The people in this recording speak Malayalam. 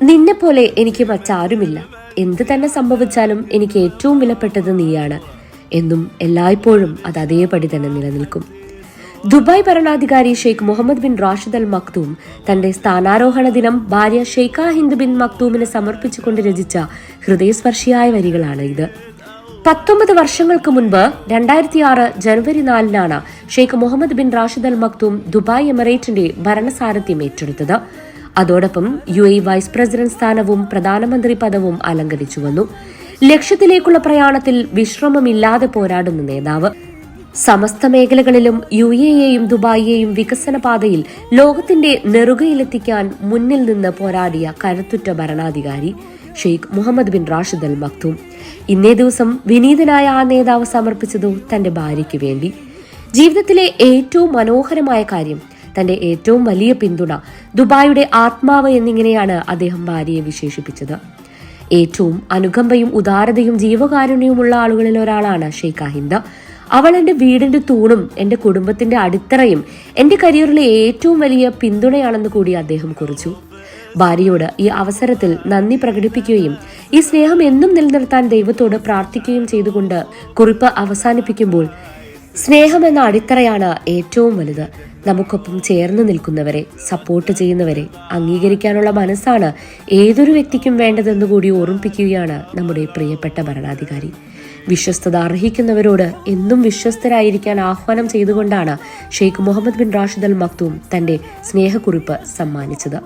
നിന്നെപ്പോലെ എനിക്ക് മറ്റാരുമില്ല. എന്ത് തന്നെ സംഭവിച്ചാലും എനിക്ക് ഏറ്റവും വിലപ്പെട്ടത് നീയാണ് എന്നും എല്ലായ്പ്പോഴും അത് അതേപടി തന്നെ നിലനിൽക്കും. ദുബായ് ഭരണാധികാരി Sheikh Mohammed bin Rashid Al Maktoum തന്റെ സ്ഥാനാരോഹണ ദിനം ഭാര്യ ഷെയ്ഖ ഹിന്ദ് ബിൻ മക്തൂമിന് സമർപ്പിച്ചുകൊണ്ട് രചിച്ച ഹൃദയസ്പർശിയായ വരികളാണ് ഇത്. 19 വർഷങ്ങൾക്ക് മുൻപ് 2006 ജനുവരി 4 Sheikh Mohammed bin Rashid Al Maktoum Dubai എമിറേറ്റിന്റെ ഭരണസാരഥ്യം ഏറ്റെടുത്തത്. അതോടൊപ്പം UAE വൈസ് പ്രസിഡന്റ് സ്ഥാനവും പ്രധാനമന്ത്രി പദവും അലങ്കരിച്ചു വന്നു. ലക്ഷ്യത്തിലേക്കുള്ള പ്രയാണത്തിൽ വിശ്രമമില്ലാതെ പോരാടുന്ന നേതാവ്. സമസ്ത മേഖലകളിലും UAEയെയും ദുബായിയെയും വികസന പാതയിൽ ലോകത്തിന്റെ നെറുകയിലെത്തിക്കാൻ മുന്നിൽ നിന്ന് പോരാടിയ കരുത്തുറ്റ ഭരണാധികാരി Sheikh Mohammed bin Rashid Al Maktoum. ഇന്നേ ദിവസം വിനീതനായ ആ നേതാവ് സമർപ്പിച്ചതു തന്റെ ഭാര്യയ്ക്ക് വേണ്ടി. ജീവിതത്തിലെ ഏറ്റവും മനോഹരമായ കാര്യം, തന്റെ ഏറ്റവും വലിയ പിന്തുണ, ദുബായിയുടെ ആത്മാവ് എന്നിങ്ങനെയാണ് അദ്ദേഹം ഭാര്യയെ വിശേഷിപ്പിച്ചത്. ഏറ്റവും അനുകമ്പയും ഉദാരതയും ജീവകാരുണ്യവുമുള്ള ആളുകളിൽ ഒരാളാണ് ഷെയ്ഖ ഹിന്ദ്. അവൾ എന്റെ വീടിന്റെ തൂണും എന്റെ കുടുംബത്തിന്റെ അടിത്തറയും എന്റെ കരിയറിലെ ഏറ്റവും വലിയ പിന്തുണയാണെന്ന് കൂടി അദ്ദേഹം കുറിച്ചു. ഭാര്യയോട് ഈ അവസരത്തിൽ നന്ദി പ്രകടിപ്പിക്കുകയും ഈ സ്നേഹം എന്നും നിലനിർത്താൻ ദൈവത്തോട് പ്രാർത്ഥിക്കുകയും ചെയ്തുകൊണ്ട് കുറിപ്പ് അവസാനിപ്പിക്കുമ്പോൾ, സ്നേഹം എന്ന അടിത്തറയാണ് ഏറ്റവും വലുത്. നമുക്കൊപ്പം ചേർന്ന് നിൽക്കുന്നവരെ, സപ്പോർട്ട് ചെയ്യുന്നവരെ അംഗീകരിക്കാനുള്ള മനസ്സാണ് ഏതൊരു വ്യക്തിക്കും വേണ്ടതെന്നുകൂടി ഓർമ്മിപ്പിക്കുകയാണ് നമ്മുടെ പ്രിയപ്പെട്ട ഭരണാധികാരി. വിശ്വസ്തത അർഹിക്കുന്നവരോട് എന്നും വിശ്വസ്തരായിരിക്കാൻ ആഹ്വാനം ചെയ്തുകൊണ്ടാണ് Sheikh Mohammed bin Rashid Al Maktoum തന്റെ സ്നേഹക്കുറിപ്പ് സമ്മാനിച്ചത്.